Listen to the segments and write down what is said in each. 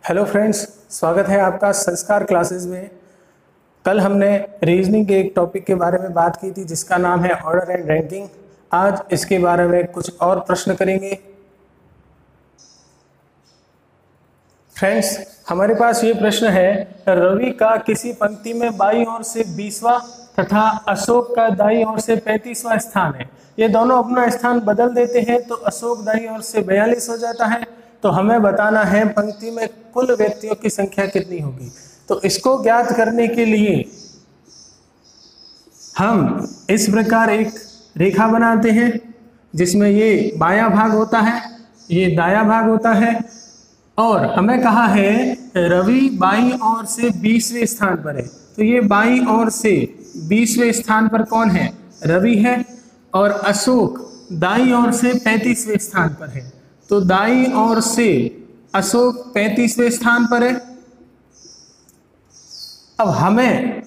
Hello friends, स्वागत है आपका संस्कार क्लासेस में। कल हमने रीजनिंग के एक टॉपिक के बारे में बात की थी जिसका नाम है ऑर्डर एंड रैंकिंग। आज इसके बारे में कुछ और प्रश्न करेंगे। फ्रेंड्स, हमारे पास ये प्रश्न है, रवि का किसी पंक्ति में बाईं ओर से 20वां तथा अशोक का दाईं ओर से 35वां स्थान है। ये दोनों अपना स्थान बदल देते हैं तो अशोक दाईं ओर से 42 हो जाता है। तो हमें बताना है पंक्ति में कुल व्यक्तियों की संख्या कितनी होगी। तो इसको ज्ञात करने के लिए हम इस प्रकार एक रेखा बनाते हैं जिसमें ये बायां भाग होता है, ये दायां भाग होता है, और हमें कहा है रवि बाईं ओर से 20वें स्थान पर है। तो ये बाईं ओर से 20वें स्थान पर कौन है? रवि है। और अशोक दाईं ओर से 35वें स्थान पर है। तो दाईं ओर से अशोक 35वें स्थान पर है। अब हमें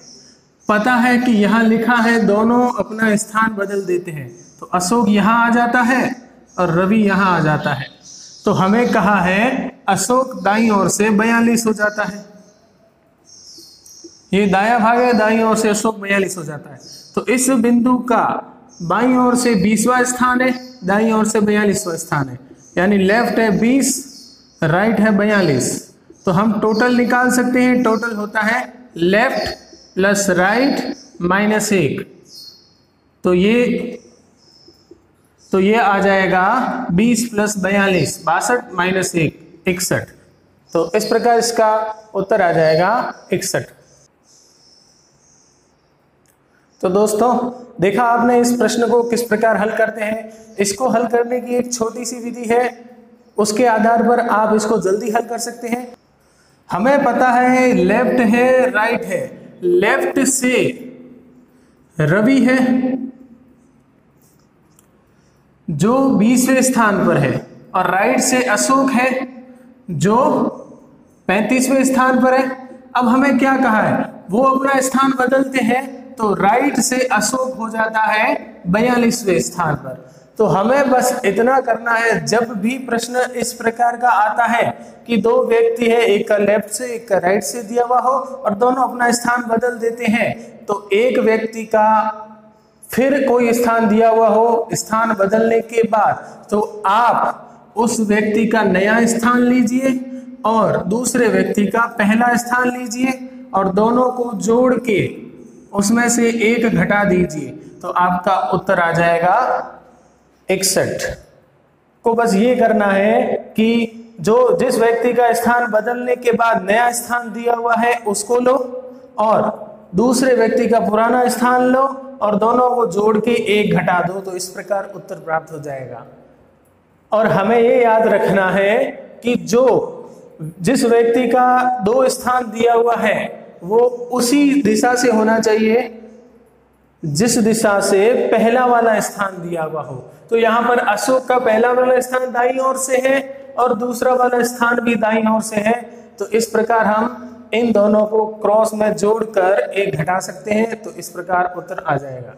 पता है कि यहां लिखा है दोनों अपना स्थान बदल देते हैं, तो अशोक यहां आ जाता है और रवि यहां आ जाता है। तो हमें कहा है अशोक दाईं ओर से 42 हो जाता है। ये दायां भाग है, दाईं ओर से अशोक 42 हो जाता है। तो इस बिंदु का बाईं ओर से 20वां स्थान है, दाईं ओर से 42वां स्थान है, यानी लेफ्ट है 20, राइट है 42। तो हम टोटल निकाल सकते हैं। टोटल होता है लेफ्ट प्लस राइट माइनस 1। तो ये आ जाएगा 20 प्लस 42, 62 माइनस 1, 61। तो इस प्रकार इसका उत्तर आ जाएगा 61। तो दोस्तों, देखा आपने इस प्रश्न को किस प्रकार हल करते हैं। इसको हल करने की एक छोटी सी विधि है, उसके आधार पर आप इसको जल्दी हल कर सकते हैं। हमें पता है लेफ्ट है राइट है। लेफ्ट से रवि है जो 20वें स्थान पर है, और राइट से अशोक है जो 35वें स्थान पर है। अब हमें क्या कहा है, वो अपना स्थान बदलते हैं तो राइट से अशोक हो जाता है 42वें स्थान पर। तो हमें बस इतना करना है, जब भी प्रश्न इस प्रकार का आता है कि दो व्यक्ति है, एक का लेफ्ट से एक का राइट से दिया हुआ हो और दोनों अपना स्थान बदल देते हैं, तो एक व्यक्ति का फिर कोई स्थान दिया हुआ हो, स्थान बदलने के बाद तो आप उस व्यक्ति का नया स्थान लीजिए और दूसरे व्यक्ति का पहला स्थान लीजिए और दोनों को जोड़ के उसमें से एक घटा दीजिए, तो आपका उत्तर आ जाएगा 61। को बस ये करना है कि जिस व्यक्ति का स्थान बदलने के बाद नया स्थान दिया हुआ है उसको लो और दूसरे व्यक्ति का पुराना स्थान लो और दोनों को जोड़ के एक घटा दो, तो इस प्रकार उत्तर प्राप्त हो जाएगा। और हमें ये याद रखना है कि जिस व्यक्ति का 2 स्थान दिया हुआ है वो उसी दिशा से होना चाहिए जिस दिशा से पहला वाला स्थान दिया हुआ हो। तो यहाँ पर अशोक का पहला वाला स्थान दाईं ओर से है और दूसरा वाला स्थान भी दाईं ओर से है। तो इस प्रकार हम इन दोनों को क्रॉस में जोड़कर एक घटा सकते हैं, तो इस प्रकार उत्तर आ जाएगा।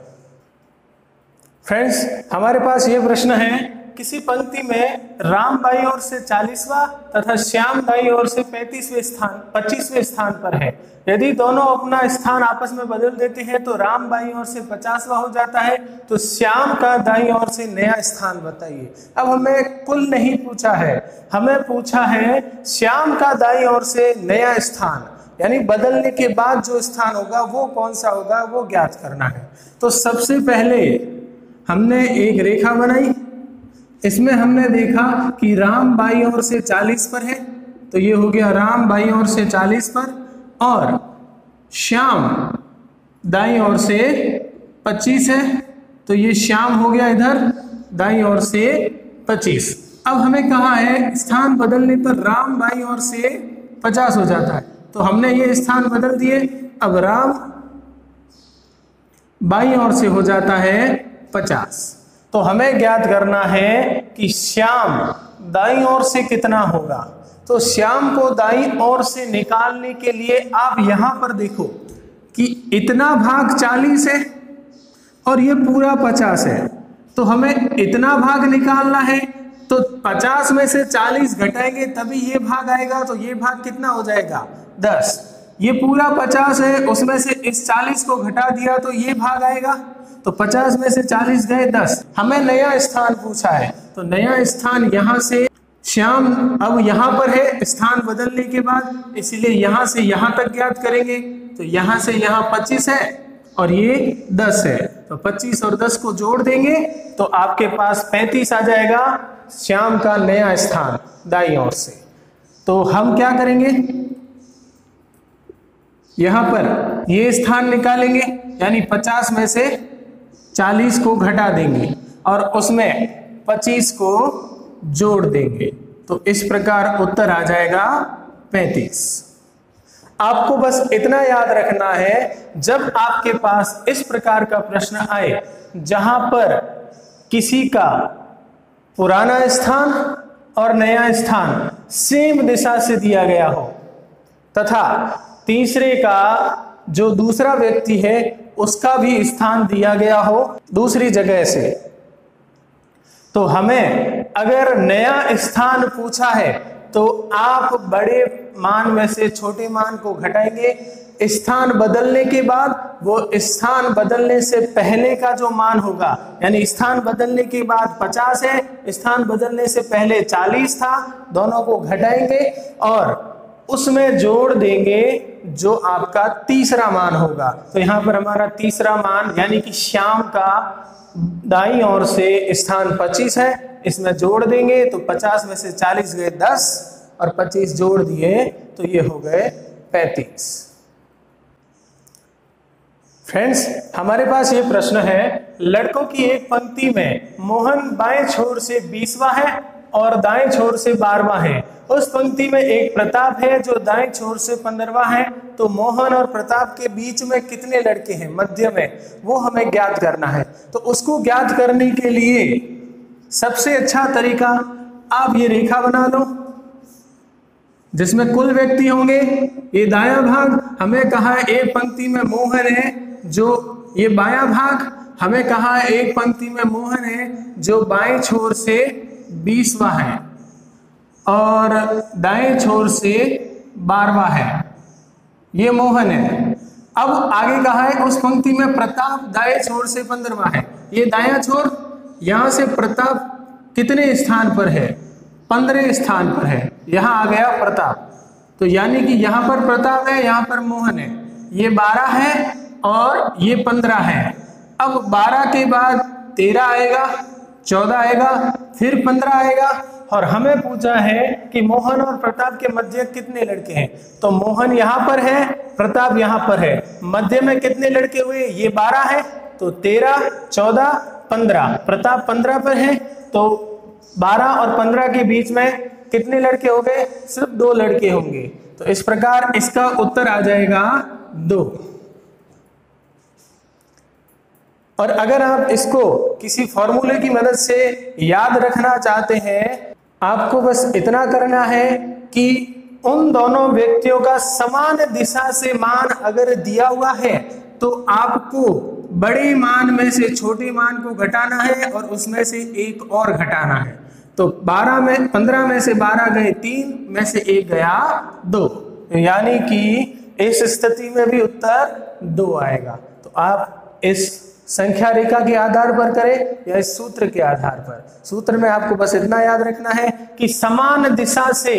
फ्रेंड्स, हमारे पास ये प्रश्न है, किसी पंक्ति में राम बाईं ओर से 40वां तथा श्याम दाईं ओर से 25वें स्थान पर है। यदि दोनों अपना स्थान आपस में बदल देते हैं तो राम बाईं ओर से 50वां हो जाता है, तो श्याम का दाईं ओर से नया स्थान बताइए। अब हमें कुल नहीं पूछा है, हमें पूछा है श्याम का दाईं ओर से नया स्थान, यानी बदलने के बाद जो स्थान होगा वो कौन सा होगा, वो ज्ञात करना है। तो सबसे पहले हमने एक रेखा बनाई, इसमें हमने देखा कि राम बाईं ओर से 40 पर है, तो ये हो गया राम बाईं ओर से 40 पर, और श्याम दाईं ओर से 25 है, तो ये श्याम हो गया इधर दाईं ओर से 25। अब हमें कहा है स्थान बदलने पर राम बाईं ओर से 50 हो जाता है, तो हमने ये स्थान बदल दिए। अब राम बाईं ओर से हो जाता है 50। तो हमें ज्ञात करना है कि श्याम दाईं ओर से कितना होगा। तो श्याम को दाईं ओर से निकालने के लिए आप यहां पर देखो कि इतना भाग 40 है और ये पूरा 50 है, तो हमें इतना भाग निकालना है तो 50 में से 40 घटाएंगे तभी ये भाग आएगा, तो ये भाग कितना हो जाएगा 10। ये पूरा 50 है, उसमें से इस 40 को घटा दिया तो ये भाग आएगा, तो 50 में से 40 गए 10। हमें नया स्थान पूछा है, तो नया स्थान यहां से श्याम अब यहां पर है स्थान बदलने के बाद, इसलिए यहां से यहां तक ज्ञात करेंगे। तो यहां से यहां 25 है और ये 10 है, तो 25 और 10 को जोड़ देंगे तो आपके पास 35 आ जाएगा श्याम का नया स्थान दाईं ओर से। तो हम क्या करेंगे, यहां पर ये स्थान निकालेंगे, यानी 50 में से 40 को घटा देंगे और उसमें 25 को जोड़ देंगे, तो इस प्रकार उत्तर आ जाएगा 35। आपको बस इतना याद रखना है, जब आपके पास इस प्रकार का प्रश्न आए जहां पर किसी का पुराना स्थान और नया स्थान सेम दिशा से दिया गया हो तथा तीसरे का जो दूसरा व्यक्ति है उसका भी स्थान दिया गया हो दूसरी जगह से, तो हमें अगर नया स्थान पूछा है तो आप बड़े मान में से छोटे मान को घटाएंगे। स्थान बदलने के बाद वो स्थान बदलने से पहले का जो मान होगा, यानी स्थान बदलने के बाद 50 है, स्थान बदलने से पहले 40 था, दोनों को घटाएंगे और उसमें जोड़ देंगे जो आपका तीसरा मान होगा। तो यहां पर हमारा तीसरा मान यानी कि श्याम का दाईं ओर से स्थान 25 है, इसमें जोड़ देंगे तो 50 में से 40 गए 10 और 25 जोड़ दिए तो ये हो गए 35। फ्रेंड्स, हमारे पास ये प्रश्न है, लड़कों की एक पंक्ति में मोहन बाएं छोर से 20वां है और दाएं छोर से 12वां है। उस पंक्ति में एक प्रताप है जो दाएं छोर से 15वां है, तो मोहन और प्रताप के बीच में कितने लड़के हैं मध्य में, वो हमें ज्ञात करना है। तो उसको ज्ञात करने के लिए सबसे अच्छा तरीका, आप ये रेखा बना लो जिसमें कुल व्यक्ति होंगे। ये दायां भाग हमें कहा है एक पंक्ति में मोहन है, जो ये बायां भाग हमें कहा है एक पंक्ति में मोहन है जो बाएं छोर से 20वां है और दाएं छोर से 12वां है, ये मोहन है। अब आगे कहा है उस पंक्ति में प्रताप दाएं छोर से 15वां है, ये दायां छोर, यहां से प्रताप कितने स्थान पर है, 15 स्थान पर है, यहां आ गया प्रताप। तो यानी कि यहां पर प्रताप है, यहां पर मोहन है, ये 12 है और ये 15 है। अब 12 के बाद 13 आएगा, 14 आएगा, फिर 15 आएगा और हमें पूछा है कि मोहन और प्रताप के मध्य कितने लड़के हैं। तो मोहन यहां पर है, प्रताप यहां पर है, मध्य में कितने लड़के हुए, ये 12 है, तो 13, 14, 15, प्रताप 15 पर है, तो 12 और 15 के बीच में कितने लड़के हो गए, सिर्फ 2 लड़के होंगे। तो इस प्रकार इसका उत्तर आ जाएगा 2। और अगर आप इसको किसी फॉर्मूले की मदद से याद रखना चाहते हैं, आपको बस इतना करना है कि उन दोनों व्यक्तियों का समान दिशा से मान अगर दिया हुआ है तो आपको बड़े मान में से छोटे मान को घटाना है और उसमें से एक और घटाना है। तो 15 में से 12 गए 3, में से 1 गया 2, यानी कि इस स्थिति में भी उत्तर 2 आएगा। तो आप इस संख्या रेखा के आधार पर करें या इस सूत्र के आधार पर, सूत्र में आपको बस इतना याद रखना है कि समान दिशा से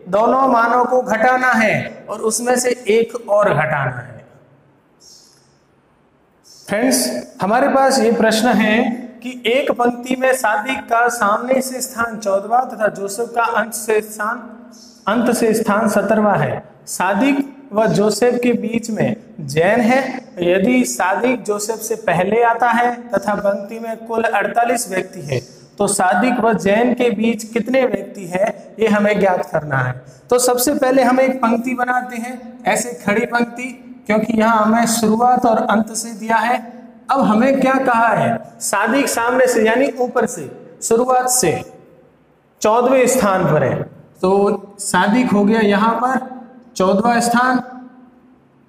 दोनों मानों को घटाना है और उसमें से एक और घटाना है। फ्रेंड्स, हमारे पास ये प्रश्न है कि एक पंक्ति में सादिक का सामने से स्थान 14वां तथा जोसेफ का अंत से स्थान 17वां है। सादिक व जोसेफ के बीच में जैन है। यदि सादिक जोसेफ से पहले आता है तथा पंक्ति में कुल 48 व्यक्ति है, तो सादिक व जैन के बीच कितने व्यक्ति है, ये हमें ज्ञात करना है। तो सबसे पहले हम एक पंक्ति बनाते हैं, ऐसे खड़ी पंक्ति, क्योंकि यहाँ हमें शुरुआत और अंत से दिया है। अब हमें क्या कहा है, सादिक सामने से यानी ऊपर से शुरुआत से 14वें स्थान पर है, तो सादिक हो गया यहां पर 14वां स्थान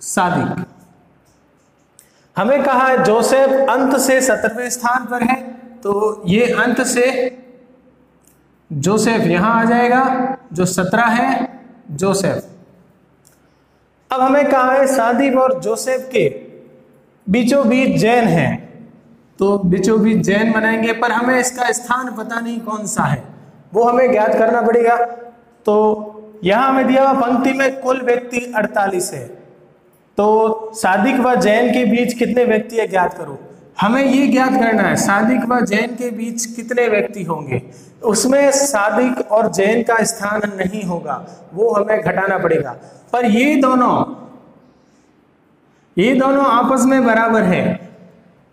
सादिक। हमें कहा है जोसेफ अंत से 17वें स्थान पर है, तो ये अंत से जोसेफ यहां आ जाएगा, जो 17 है जोसेफ। अब हमें कहा है सादिक और जोसेफ के बीचों बीच जैन है, तो बीचों बीच जैन बनाएंगे, पर हमें इसका स्थान पता नहीं कौन सा है, वो हमें ज्ञात करना पड़ेगा। तो यहां हमें दिया हुआ पंक्ति में कुल व्यक्ति 48 है, तो सादिक व जैन के बीच कितने व्यक्ति है ज्ञात करो। हमें ये ज्ञात करना है सादिक व जैन के बीच कितने व्यक्ति होंगे, उसमें सादिक और जैन का स्थान नहीं होगा, वो हमें घटाना पड़ेगा। पर ये दोनों आपस में बराबर है,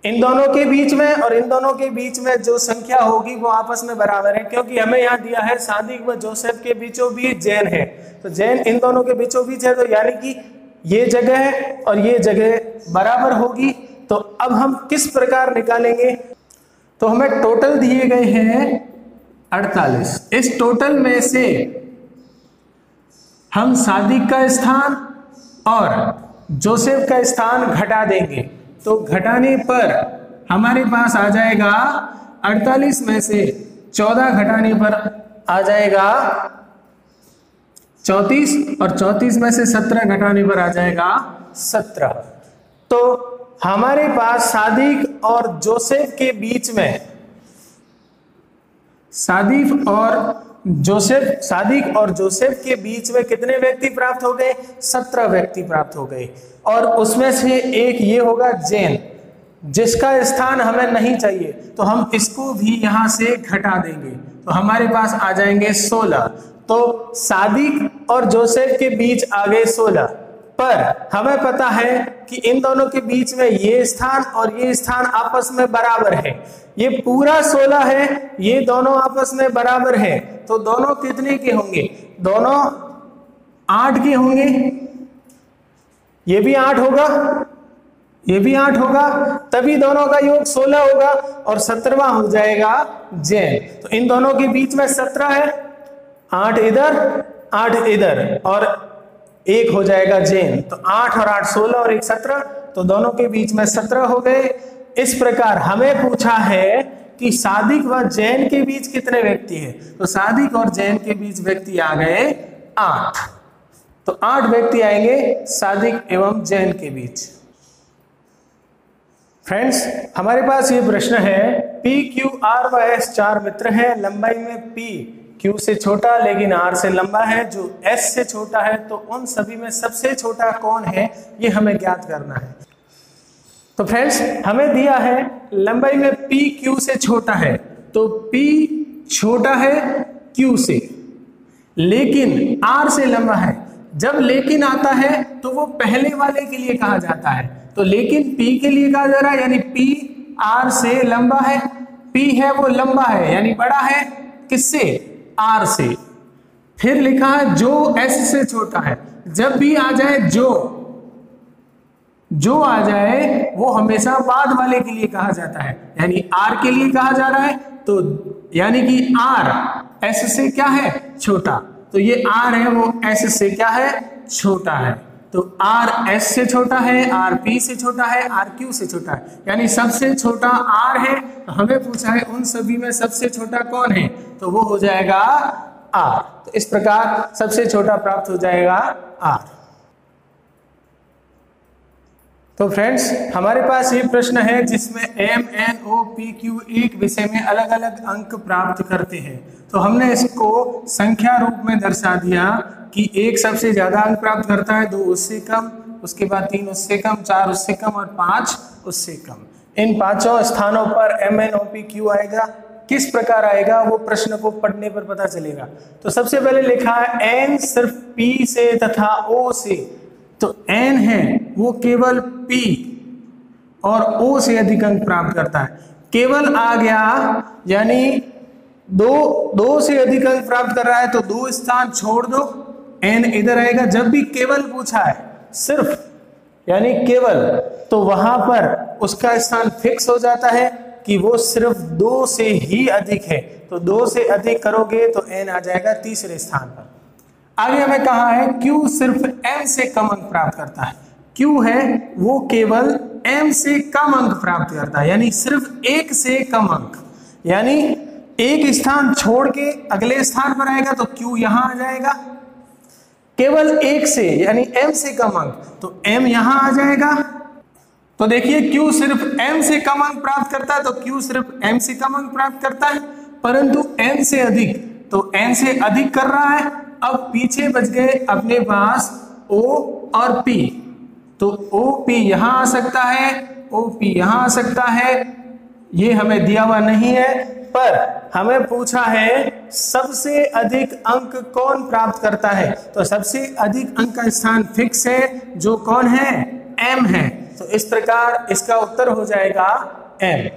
इन दोनों के बीच में और इन दोनों के बीच में जो संख्या होगी वो आपस में बराबर है, क्योंकि हमें यहाँ दिया है सादिक व जोसेफ के बीचों बीच जैन है, तो जैन इन दोनों के बीचों बीच है, तो यानी कि ये जगह और ये जगह बराबर होगी। तो अब हम किस प्रकार निकालेंगे, तो हमें टोटल दिए गए हैं 48, इस टोटल में से हम सादिक का स्थान और जोसेफ का स्थान घटा देंगे, तो घटाने पर हमारे पास आ जाएगा 48 में से 14 घटाने पर आ जाएगा 34 और 34 में से 17 घटाने पर आ जाएगा 17। तो हमारे पास सादिक और जोसेफ के बीच में सादिक और जोसेफ के बीच में कितने व्यक्ति प्राप्त हो गए, 17 व्यक्ति प्राप्त हो गए। और उसमें से एक ये होगा जैन, जिसका स्थान हमें नहीं चाहिए, तो हम इसको भी यहां से घटा देंगे, तो हमारे पास आ जाएंगे 16। तो सादिक और जोसेफ के बीच आ गए 16, पर हमें पता है कि इन दोनों के बीच में ये स्थान और ये स्थान आपस में बराबर है, ये पूरा 16 है, ये दोनों आपस में बराबर है, तो दोनों कितने के होंगे, दोनों 8 के होंगे, ये भी 8 होगा, ये भी 8 होगा, तभी दोनों का योग 16 होगा और 17वां हो जाएगा जैन। तो इन दोनों के बीच में 17 है, 8 इधर 8 इधर और एक हो जाएगा जैन, तो 8 और 8 16 और 1 17, तो दोनों के बीच में 17 हो गए। इस प्रकार हमें पूछा है कि सादिक व जैन के बीच कितने व्यक्ति हैं, तो सादिक और जैन के बीच व्यक्ति आ गए 8, तो 8 व्यक्ति आएंगे सादिक एवं जैन के बीच। फ्रेंड्स, हमारे पास ये प्रश्न है, P, Q, R व S 4 मित्र हैं, लंबाई में P Q से छोटा लेकिन R से लंबा है, जो S से छोटा है, तो उन सभी में सबसे छोटा कौन है, ये हमें ज्ञात करना है। तो फ्रेंड्स, हमें दिया है लंबाई में P Q से छोटा है, तो P छोटा है Q से, लेकिन R से लंबा है। जब लेकिन आता है तो वो पहले वाले के लिए कहा जाता है, तो लेकिन P के लिए कहा जा रहा है, यानी P R से लंबा है, P है वो लंबा है यानी बड़ा है, किससे, R से। फिर लिखा है जो S से छोटा है, जब भी आ जाए जो आ जाए वो हमेशा बाद वाले के लिए कहा जाता है, यानी R के लिए कहा जा रहा है, तो यानी कि R S से क्या है, छोटा, तो ये R है वो S से क्या है, छोटा है, तो R S से छोटा है, R P से छोटा है, R Q से छोटा है, यानी सबसे छोटा R है। तो हमें पूछा है उन सभी में सबसे छोटा कौन है, तो वो हो जाएगा R। तो इस प्रकार सबसे छोटा प्राप्त हो जाएगा R। तो फ्रेंड्स, हमारे पास ये प्रश्न है जिसमें M, N, O, P, Q एक विषय में अलग अलग अंक प्राप्त करते हैं, तो हमने इसको संख्या रूप में दर्शा दिया कि एक सबसे ज्यादा अंक प्राप्त करता है, 2 उससे कम, उसके बाद 3 उससे कम, 4 उससे कम और 5 उससे कम। इन पांचों स्थानों पर M, N, O, P, Q आएगा। किस प्रकार आएगा वो प्रश्न को पढ़ने पर पता चलेगा। तो सबसे पहले लिखा है N सिर्फ P से तथा O से, तो N है वो केवल P और O से अधिक अंक प्राप्त करता है। केवल आ गया यानी दो से अधिक अंक प्राप्त कर रहा है, तो 2 स्थान छोड़ दो, N इधर आएगा। जब भी केवल पूछा है, सिर्फ यानी केवल, तो वहां पर उसका स्थान फिक्स हो जाता है कि वो सिर्फ 2 से ही अधिक है, तो 2 से अधिक करोगे तो N आ जाएगा तीसरे स्थान पर। आगे हमें कहा है Q सिर्फ M से कम अंक प्राप्त करता है। Q है वो केवल M से कम अंक प्राप्त करता है, यानी सिर्फ 1 से कम अंक, यानी एक स्थान छोड़ के अगले स्थान पर आएगा तो Q यहां आ जाएगा, केवल एक से यानी m से कम अंक तो m यहां आ जाएगा। तो देखिए Q सिर्फ m से कम अंक प्राप्त करता है तो Q सिर्फ m से कम अंक प्राप्त करता है, परंतु n से अधिक तो n से अधिक कर रहा है। अब पीछे बच गए अपने पास O और P, तो OP यहां आ सकता है, OP यहां आ सकता है, ये हमें दिया हुआ नहीं है, पर हमें पूछा है सबसे अधिक अंक कौन प्राप्त करता है, तो सबसे अधिक अंक का स्थान फिक्स है जो कौन है, M है। तो इस प्रकार इसका उत्तर हो जाएगा M।